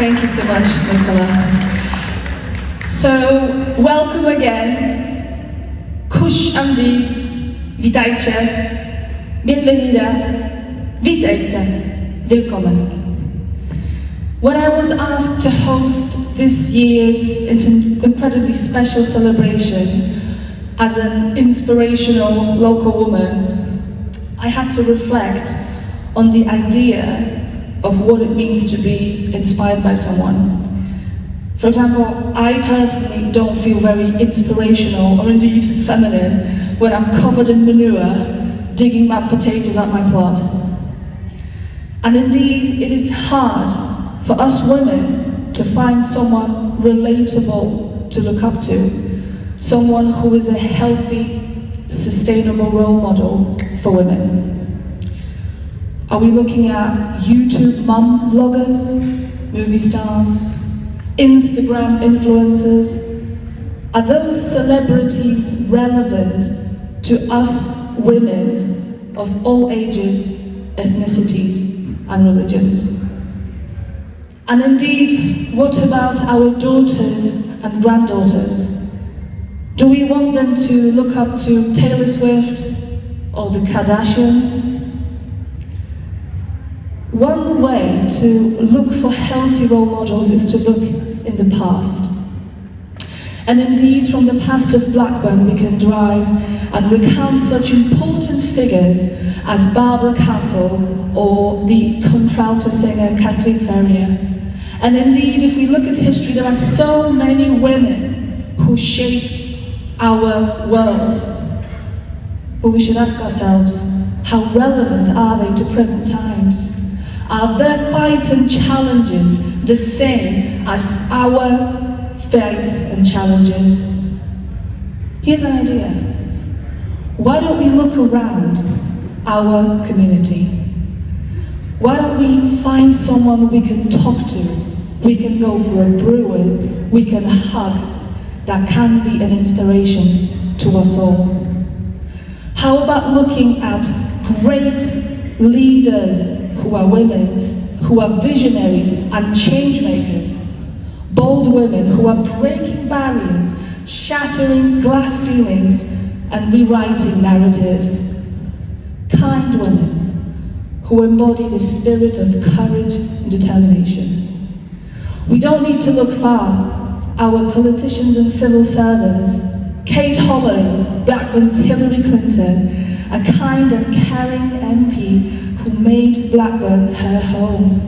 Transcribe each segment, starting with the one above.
Thank you so much, Nicola. So, welcome again. Kush Amdid, witajcie, bienvenida, witajcie, willkommen. When I was asked to host this year's incredibly special celebration as an inspirational local woman, I had to reflect on the idea of what it means to be inspired by someone. For example, I personally don't feel very inspirational or indeed feminine when I'm covered in manure digging back potatoes at my plot. And indeed, it is hard for us women to find someone relatable to look up to, someone who is a healthy, sustainable role model for women. Are we looking at YouTube mum vloggers, movie stars, Instagram influencers? Are those celebrities relevant to us women of all ages, ethnicities, and religions? And indeed, what about our daughters and granddaughters? Do we want them to look up to Taylor Swift or the Kardashians? One way to look for healthy role models is to look in the past. And indeed, from the past of Blackburn, we can drive and recount such important figures as Barbara Castle or the contralto singer Kathleen Ferrier. And indeed, if we look at history, there are so many women who shaped our world. But we should ask ourselves, how relevant are they to present times? Are their fights and challenges the same as our fights and challenges? Here's an idea. Why don't we look around our community? Why don't we find someone we can talk to, we can go for a brew with, we can hug, that can be an inspiration to us all? How about looking at great leaders who are women, who are visionaries and change makers, bold women who are breaking barriers, shattering glass ceilings and rewriting narratives, kind women who embody the spirit of courage and determination. We don't need to look far. Our politicians and civil servants, Kate Holland, Blackburn's Hillary Clinton, a kind and caring MP who made Blackburn her home.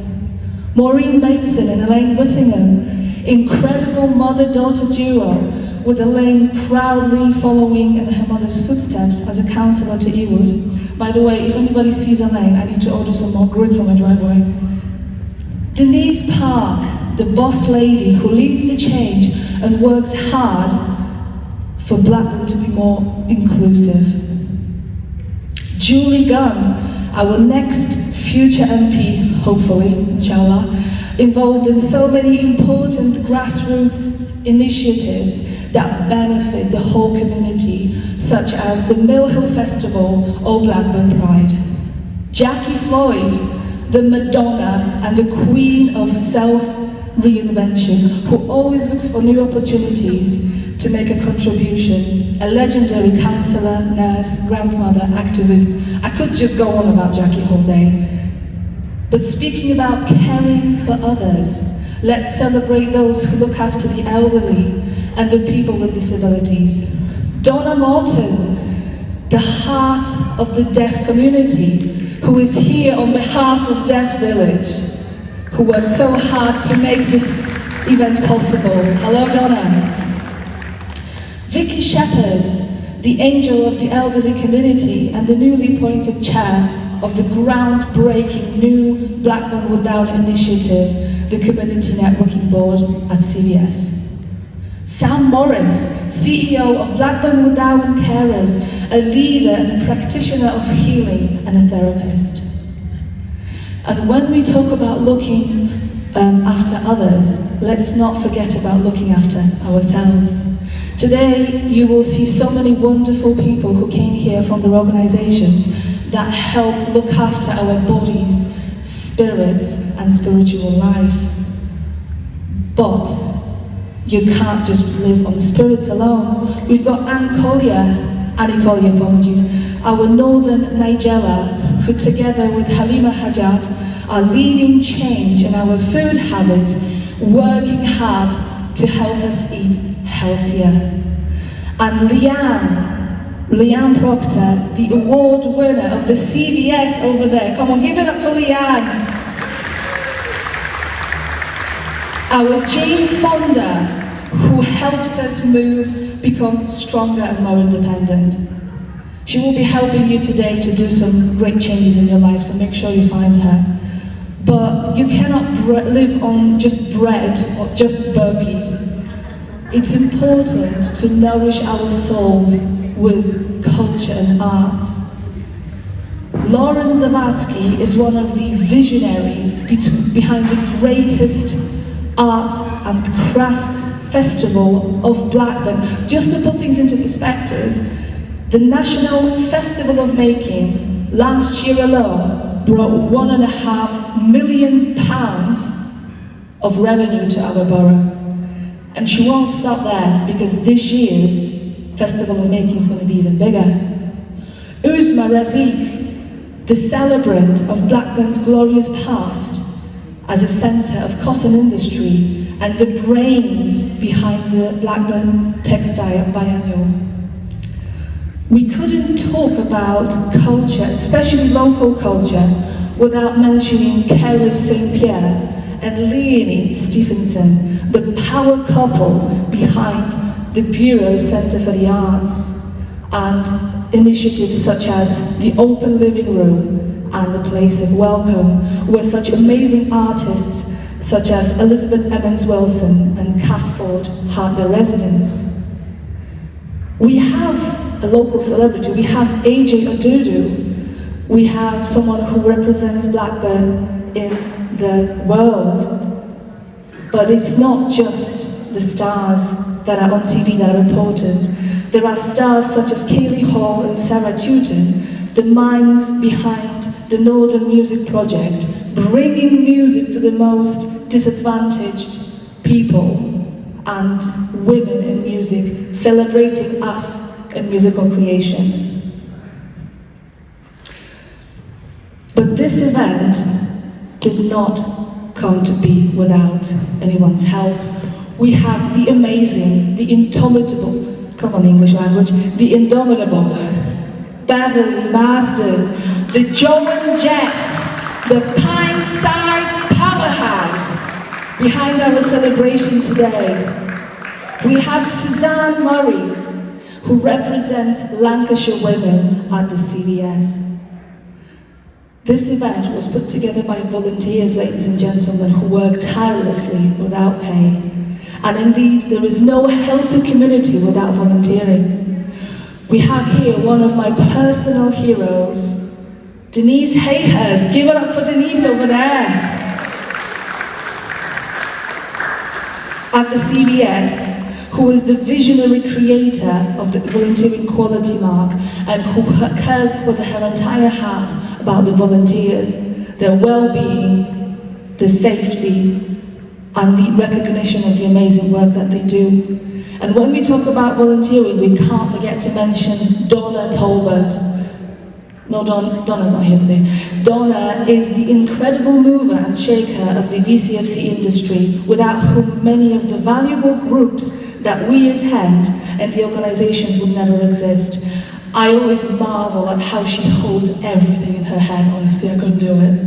Maureen Bateson and Elaine Whittingham, incredible mother-daughter duo, with Elaine proudly following in her mother's footsteps as a councillor to Ewood. By the way, if anybody sees Elaine, I need to order some more grit from my driveway. Denise Park, the boss lady who leads the change and works hard for Blackburn to be more inclusive. Julie Gunn, our next future MP, hopefully, inshallah, involved in so many important grassroots initiatives that benefit the whole community, such as the Mill Hill Festival or Blackburn Pride. Jackie Floyd, the Madonna and the queen of self-reinvention, who always looks for new opportunities to make a contribution, a legendary counsellor, nurse, grandmother, activist. I could just go on about Jackie all day. But speaking about caring for others, let's celebrate those who look after the elderly and the people with disabilities. Donna Morton, the heart of the deaf community, who is here on behalf of Deaf Village, who worked so hard to make this event possible. Hello, Donna. Vicky Shepherd, the angel of the elderly community and the newly appointed chair of the groundbreaking new Blackburn Without initiative, the Community Networking Board at CVS. Sam Morris, CEO of Blackburn Without Carers, a leader and a practitioner of healing and a therapist. And when we talk about looking after others, let's not forget about looking after ourselves. Today, you will see so many wonderful people who came here from their organizations that help look after our bodies, spirits, and spiritual life. But you can't just live on spirits alone. We've got Annie Collier, apologies, our northern Nigeria, who together with Halima Hajjat are leading change in our food habits, working hard to help us eat healthier. And Leanne Proctor, the award winner of the CVS over there. Come on, give it up for Leanne. Our Jane Fonda, who helps us become stronger and more independent. She will be helping you today to do some great changes in your life, so make sure you find her. But you cannot live on just bread or just burpees. It's important to nourish our souls with culture and arts. Lauren Zawadzki is one of the visionaries behind the greatest arts and crafts festival of Blackburn. Just to put things into perspective, the National Festival of Making last year alone brought £1.5 million of revenue to our borough. And she won't stop there, because this year's Festival of Making is going to be even bigger. Uzma Razik, the celebrant of Blackburn's glorious past as a centre of cotton industry and the brains behind the Blackburn Textile Biennial. We couldn't talk about culture, especially local culture, without mentioning Kerry St. Pierre and Leonie Stephenson, the power couple behind the Bureau Centre for the Arts, and initiatives such as the Open Living Room and the Place of Welcome, where such amazing artists such as Elizabeth Emmons-Wilson and Kath Ford had their residence. We have a local celebrity, we have AJ Odudu, we have someone who represents Blackburn in the world. But it's not just the stars that are on TV that are important. There are stars such as Kaylee Hall and Sarah Tutin, the minds behind the Northern Music Project, bringing music to the most disadvantaged people and women in music, celebrating us in musical creation. But this event did not come to be without anyone's help. We have the amazing, the indomitable, come on English language, the indomitable Beverly Marsden, the Joan Jett, the pint-sized powerhouse behind our celebration today. We have Suzanne Murray, who represents Lancashire women at the CVS. This event was put together by volunteers, ladies and gentlemen, who work tirelessly without pay. And indeed, there is no healthy community without volunteering. We have here one of my personal heroes, Denise Hayhurst. Give it up for Denise over there. At the CVS, who is the visionary creator of the Volunteering Quality Mark and who cares with her entire heart about the volunteers, their well-being, their safety, and the recognition of the amazing work that they do. And when we talk about volunteering, we can't forget to mention Donna Tolbert. No, Donna's not here today. Donna is the incredible mover and shaker of the VCFC industry, without whom many of the valuable groups that we attend and the organizations would never exist. I always marvel at how she holds everything in her head. Honestly, I couldn't do it.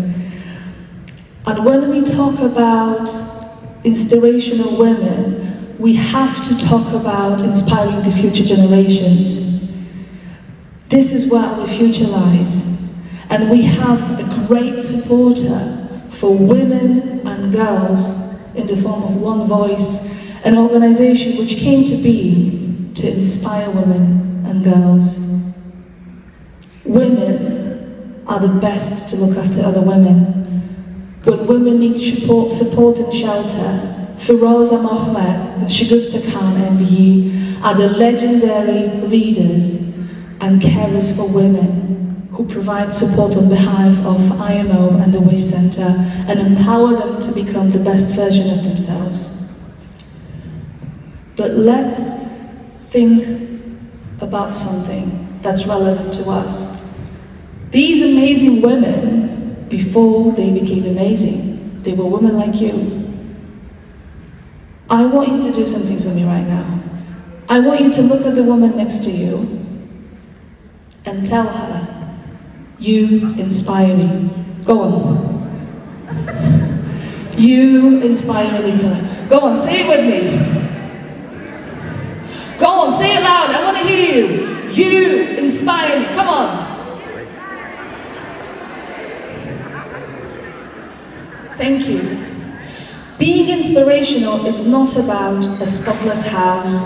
And when we talk about inspirational women, we have to talk about inspiring the future generations. This is where our future lies. And we have a great supporter for women and girls in the form of One Voice, an organization which came to be to inspire women and girls. Women are the best to look after other women. When women need support and shelter, Firoza Mohammed and Shagufta Khan MBE are the legendary leaders and carers for women who provide support on behalf of IMO and the Wish Centre and empower them to become the best version of themselves. But let's think about something that's relevant to us. These amazing women, before they became amazing, they were women like you. I want you to do something for me right now. I want you to look at the woman next to you and tell her, you inspire me. Go on. You inspire me, Nicola. Go on, say it with me. Go on, say it loud. I want to hear you. You inspire me. Come on. Thank you. Being inspirational is not about a spotless house,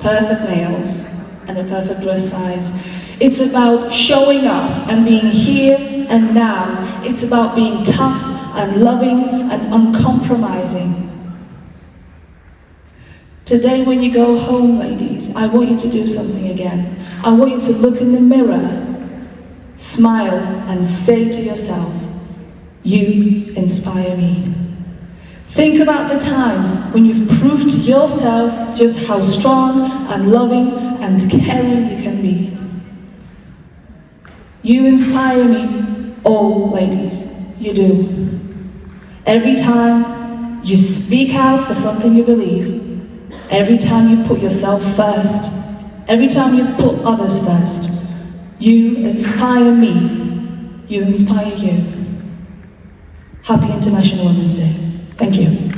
perfect nails, and a perfect dress size. It's about showing up and being here and now. It's about being tough and loving and uncompromising. Today when you go home, ladies, I want you to do something again. I want you to look in the mirror, smile, and say to yourself, you inspire me. Think about the times when you've proved to yourself just how strong and loving and caring you can be. You inspire me, all ladies, you do. Every time you speak out for something you believe, every time you put yourself first, every time you put others first, you inspire me, you inspire you. Happy International Women's Day. Thank you.